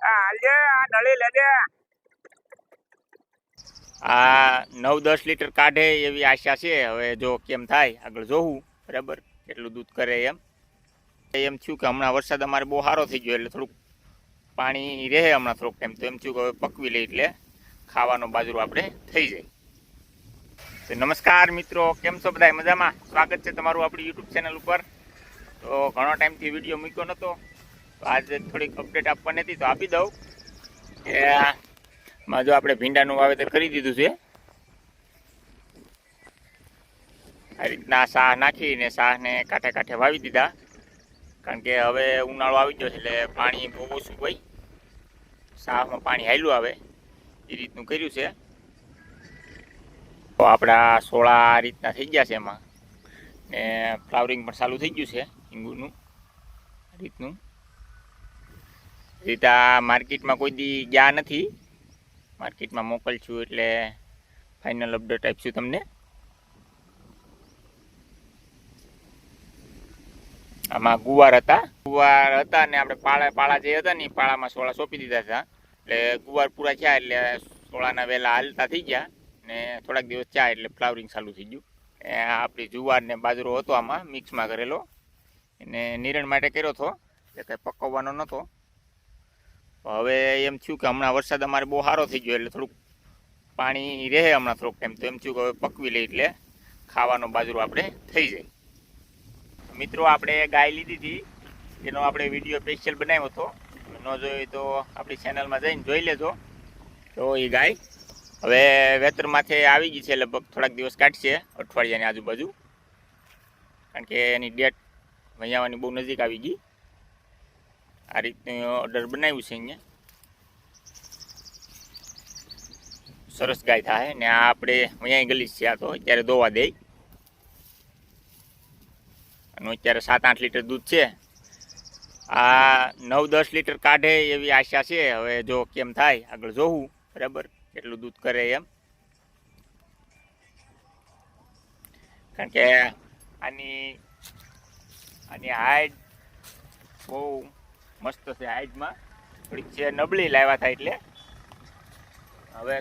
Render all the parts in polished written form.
આ 9-10 લીટર કાઢે એવી આશા છે. હવે જો કેમ થાય આગળ જોવું, બરાબર, કેટલું દૂધ કરે એમ થયું કે હમણાં વરસાદ અમારે બહુ સારો થઈ ગયો એટલે થોડુંક પાણી રહે હમણાં થોડોક ટાઈમ, તો એમ થયું કે હવે પકવી લઈ એટલે ખાવાનો બાજરો આપણે થઈ જાય. તો નમસ્કાર મિત્રો, કેમ છો બધા? મજામાં? સ્વાગત છે તમારું આપણી યુટ્યુબ ચેનલ ઉપર. તો ઘણો ટાઈમથી વિડીયો મૂક્યો નહોતો, તો આજે થોડીક અપડેટ આપવાની હતી તો આપી દઉં કે માં જો આપણે ભીંડાનું વાવેતર કરી દીધું છે. આ રીતના શાહ નાખીને શાહને કાંઠે કાંઠે વાવી દીધા, કારણ કે હવે ઉનાળો આવી ગયો છે એટલે પાણી બહુ ઓછું હોય, શાહમાં પાણી હાલ્યું આવે એ રીતનું કર્યું છે. તો આપણા સોળા આ રીતના થઈ ગયા છે એમાં, ને ફ્લાવરિંગ પણ ચાલુ થઈ ગયું છે ઈંગુનું. આ રીતનું રીતા માર્કેટમાં કોઈ દી ગયા નથી, માર્કેટમાં મોકલશું એટલે ફાઇનલ અપડેટ આપીશું તમને. આમાં ગુવાર હતા ને આપણે પાળા જે હતા ને પાળામાં સોળા સોંપી દીધા હતા, એટલે ગુવાર પૂરા થયા એટલે સોળાના વહેલા હાલતા થઈ ગયા ને થોડાક દિવસ થયા એટલે ફ્લાવરિંગ ચાલુ થઈ ગયું. આપણી જુવાર ને બાજરો હતો આમાં મિક્સમાં કરેલો, એને નિરણ માટે કર્યો હતો, એટલે કંઈ પકવવાનો નહોતો. હવે એમ થયું કે હમણાં વરસાદ અમારે બહુ સારો થઈ ગયો એટલે થોડુંક પાણી રહે હમણાં થોડોક ટાઈમ, તો એમ થયું કે હવે પકવી લઈ એટલે ખાવાનો બાજરો આપણે થઈ જાય. મિત્રો, આપણે ગાય લીધી હતી, એનો આપણે વિડીયો સ્પેશિયલ બનાવ્યો હતો, ન જોયો તો આપણી ચેનલમાં જઈને જોઈ લેજો. તો એ ગાય હવે વેતર માથે આવી ગઈ છે, લગભગ થોડાક દિવસ કાઢશે, અઠવાડિયાની આજુબાજુ, કારણ કે એની ડેટ વૈયાવાની બહુ નજીક આવી ગઈ. આ રીતનું ઓર્ડર બનાવ્યું છે અહીંયા. સરસ ગાય થાય ને આ આપણે અહીંયા ગલી છે, આ તો અત્યારે દોવા દે, અને અત્યારે 7-8 લીટર દૂધ છે. આ 9-10 લીટર કાઢે એવી આશા છે. હવે જો કેમ થાય આગળ જોવું, બરાબર, કેટલું દૂધ કરે એમ, કારણ કે આની હાઈટ બહુ મસ્ત છે. હાઈટમાં થોડીક છે નબળી લાવ્યા થાય એટલે હવે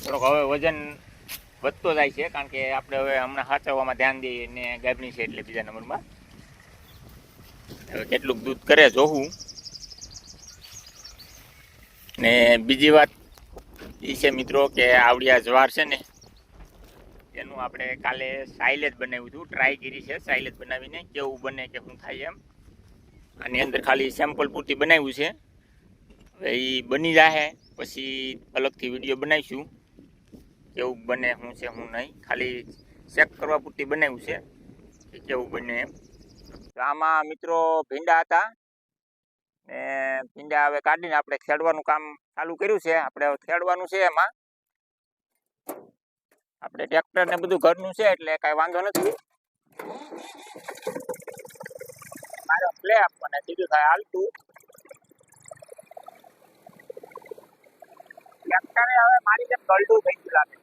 થોડોક હવે વજન વધતો જાય છે, કારણ કે આપણે હવે હમણાં સાચવવામાં ધ્યાન દઈએ ને ગાભણી છે એટલે બીજા નંબરમાં. હવે કેટલુંક દૂધ કરે જોવું. ને બીજી વાત એ છે મિત્રો કે આવડિયા જવાર છે ને એનું આપણે કાલે સાઇલેજ બનાવ્યું હતું, ટ્રાય કરી છે સાઇલેજ બનાવીને કેવું બને કે શું થાય એમ. આની અંદર ખાલી સેમ્પલ પૂરતી બનાવ્યું છે. હવે એ બની જાય પછી અલગથી વિડીયો બનાવીશું કેવું બને, શું છે શું નહીં, ખાલી ચેક કરવા પૂરતી બનાવ્યું છે કે કેવું બને એમ. તો આમાં મિત્રો ભીંડા હતા ને ભીંડા હવે કાઢીને આપણે ખેડવાનું કામ ચાલુ કર્યું છે. આપણે હવે ખેડવાનું છે, એમાં આપણે ટ્રેક્ટર ને બધું ઘરનું છે એટલે કાંઈ વાંધો નથી. મારો પ્લે આપવાને બીજું કાંઈ હાલતું. ટ્રેક્ટરે હવે મારી જેમ ગળડું થઈ ગયું લાગે.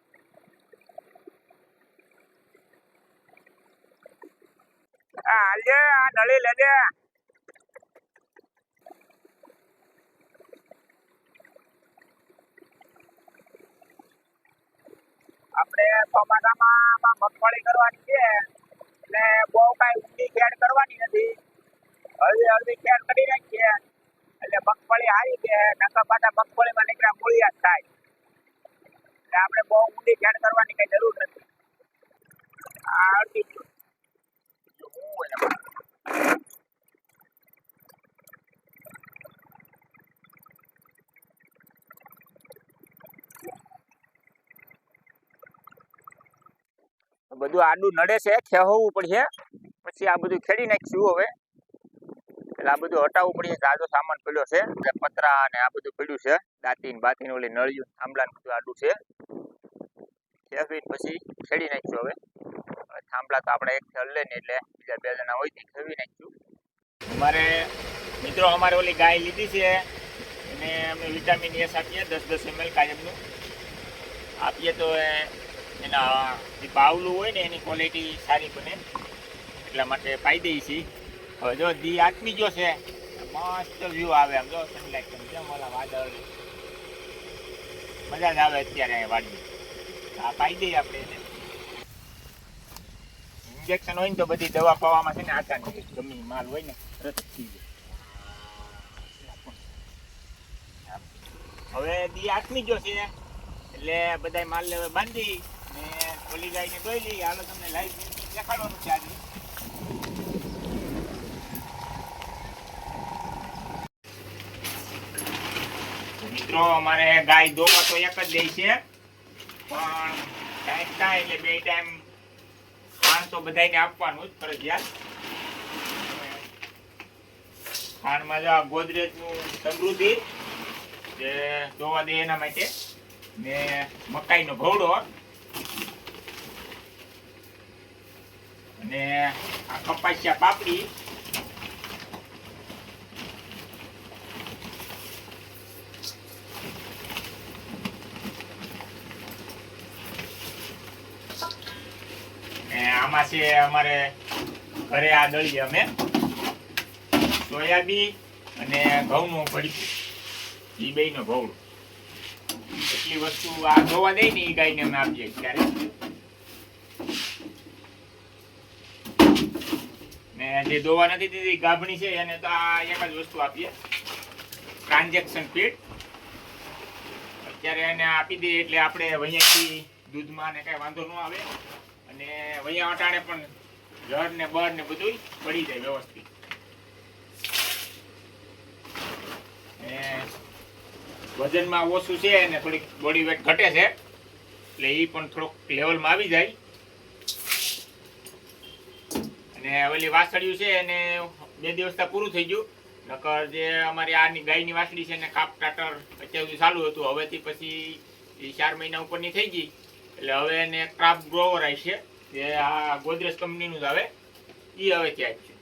હાલજે, આ નળી લેજે. આપણે ચોમાસામાં મગફળી કરવાની છે એટલે બહુ કાંઈ ઊંડી ખેડ કરવાની નથી, હળવી ખેડ કરી નાખીએ એટલે મગફળી આવી કે નકા પાછા મગફળીમાં નીકળ્યા મૂળિયા જ થાય, એટલે આપણે બહુ ઊંડી ખેડ કરવાની કઈ જરૂર નથી. આ અડધી બધું આડું નડે છે, ખેવવું પડશે, પછી આ બધું ખેડી નાખીશું. હવે એટલે આ બધું હટાવવું પડશે. જાજો સામાન પડ્યો છે, પતરા અને આ બધું પડ્યું છે, દાંતીન બાતીન ઓલી નળિયું થાંભલા ને બધું આડું છે. ખેવીને પછી ખેડી નાખીશું. હવે થાંભલા તો આપણે એક હલ લે ને એટલે બીજા 2 જણા હોય તે ખેવી નાખીશું. અમારે ઓલી ગાય લીધી છે એને અમે વિટામિન એસ આપીએ 10-10 ml કાયમનું આપીએ, તો એના જે બાવલું હોય ને એની ક્વોલિટી સારી બને, એટલા માટે પાઈ દઈએ છીએ. હવે જો દી આટમી ગયો છે, મસ્ત વ્યૂ આવે આમ જો સનલાઈટ કેમ ઓલા વાદળ મજા જ આવે અત્યારે અહીં વાડી આ પાઈ દઈએ આપણે એને ઇન્જેક્શન હોય ને તો બધી દવા પાવામાં છે ને આસાની ગમે માલ હોય ને તરત થઈ જાય હવે દી આઠમી જો છે એટલે બધા માલ લેવા બાંધી ને ઓલી ગાયને દોઈ લઈ હાલો તમને લાઈવ દેખાડવાનું છે આજે મિત્રો અમારે ગાય દોવા તો એક જ દે છે પણ ટાઈમ થાય એટલે બે ટાઈમ ખાણ તો બધાને આપવાનું જ ફરજિયાત ખાણમાં જો ગોદરેજનું સમૃદ્ધિ જે દોવા દે એના માટે ને મકાઈનો ઘઉડો અને આ કપાસિયા પાપડી આમાં છે અમારે ઘરે આ દળીએ અમે સોયાબીન અને ઘઉંનું ભડકું એ બેયનો ઘઉડો એટલી વસ્તુ આ ધોવા દઈ ને એ ગાયને અમે આપીએ ત્યારે ને જે ધોવા નથી દીધી ગાભણી છે એને તો આ એક જ વસ્તુ આપીએ ટ્રાન્ઝેક્શન ફીડ અત્યારે એને આપી દઈએ એટલે આપણે વૈયાથી દૂધમાં ને કઈ વાંધો ન આવે અને વૈયા અટાણે પણ જળ ને બળ ને બધું પડી જાય વ્યવસ્થિત વજનમાં ઓછું છે ને થોડીક બોડી વેટ ઘટે છે એટલે એ પણ થોડોક લેવલમાં આવી જાય અને ઓલી વાસળિયું છે એને 2 દિવસ પૂરું થઈ ગયું નકર જે અમારી આની ગાયની વાસળી છે ને કાપ ટાટર અત્યાર સુધી ચાલુ હતું હવેથી પછી 4 મહિના ઉપરની થઈ ગઈ એટલે હવે એને ક્રાફ્ટ ગ્રોવર આવી છે જે આ ગોદરેજ કંપનીનું જ આવે એ હવે ત્યાં છે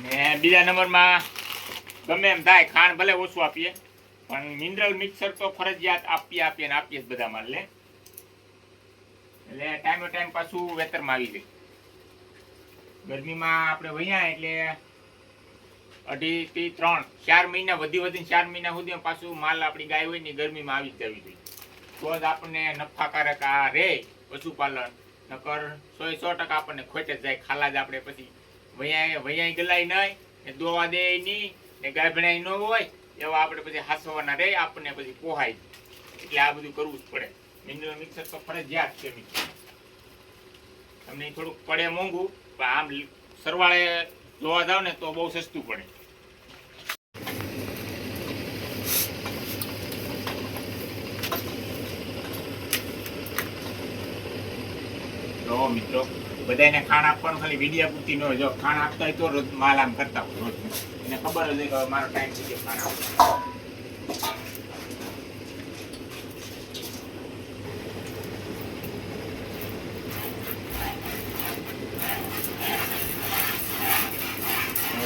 ને બીજા નંબરમાં ગમે એમ થાય ખાંડ ભલે ઓછું આપીએ પણ મિનરલ મિક્સર તો ફરજિયાત આપીએ જ બધા માલ લે એટલે ટાઈમ પાછું વેતરમાં આવી જાય ગરમીમાં આપણે વૈયા એટલે 2.5 થી 3 4 મહિના વધીને 4 મહિના સુધી પાછું માલ આપણી ગાય હોય ને ગરમીમાં આવી જ જવી જોઈએ તો જ આપણને નફાકારક આ રે પશુપાલન નકર 100% આપણને ખોટે જ જાય ખાલા જ આપણે પછી વૈયા ગલાય નહીં ને દોવા દે નહીં ને ગાય ભણાય ન હોય એવા આપણે પછી હાસવાના રે આપણને પછી પોહાય એટલે આ બધું કરવું જ પડે મિનરલ મિક્સર તો ફરજિયાત છે તમને થોડુંક પડે મોંઘું પણ આમ સરવાળે જોવા જાવ ને તો બહુ સસ્તું પડે તો મિત્રો બધાને ખાણ આપવાનું ખાલી વિડીયા પૂરતી ન હોય જો ખાણ આપતા હોય તો રોજ માલ આમ કરતા હોય રોજ એને ખબર જ હોય કે મારો ટાઈમ છે ખાણ આપવાનો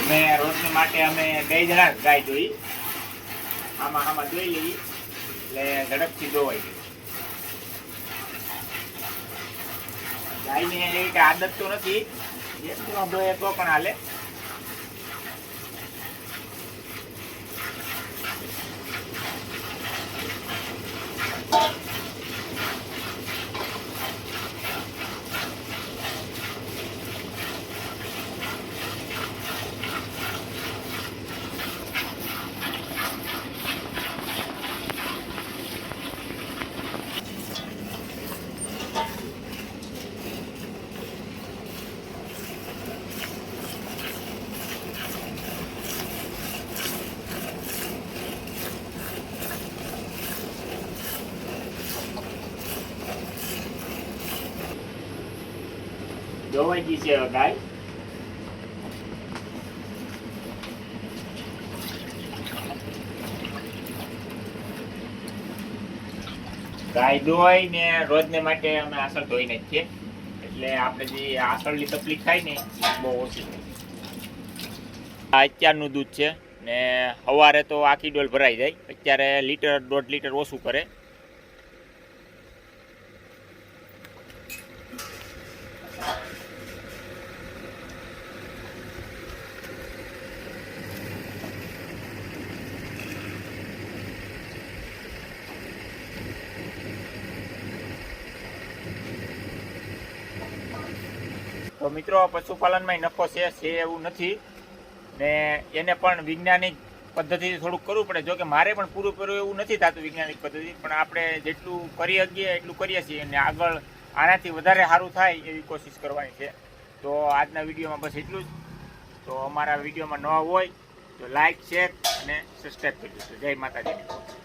અમે રોજ માટે અમે 2 જણા ગાય જોઈ આમાં જોઈ લઈ એટલે ઝડપથી ધોવાઈ ગઈ ગાયને એવી આદત તો નથી એટલું ધોએ તો પણ હાલે ધોવાઈ ગઈ છે ગાય ગાય ધોઈ ને રોજને માટે અમે આસળ ધોઈને જ છીએ એટલે આપણે જે આસળની તકલીફ થાય ને બહુ ઓછી આ અત્યારનું દૂધ છે ને સવારે તો આખી ડોલ ભરાઈ જાય અત્યારે લીટર 1.5 લીટર ઓછું કરે તો મિત્રો પશુપાલનમાં નફો છે એવું નથી ને એને પણ વૈજ્ઞાનિક પદ્ધતિથી થોડુંક કરવું પડે. જો કે મારે પણ પૂરું એવું નથી થતું વૈજ્ઞાનિક પદ્ધતિ, પણ આપણે જેટલું કરી શકીએ એટલું કરીએ છીએ અને આગળ આનાથી વધારે સારું થાય એવી કોશિશ કરવાની છે. તો આજના વિડીયોમાં બસ એટલું જ. તો અમારા વિડીયોમાં નવા હોય તો લાઈક, શેર અને સબસ્ક્રાઈબ કરી દેજો. જય માતાજી.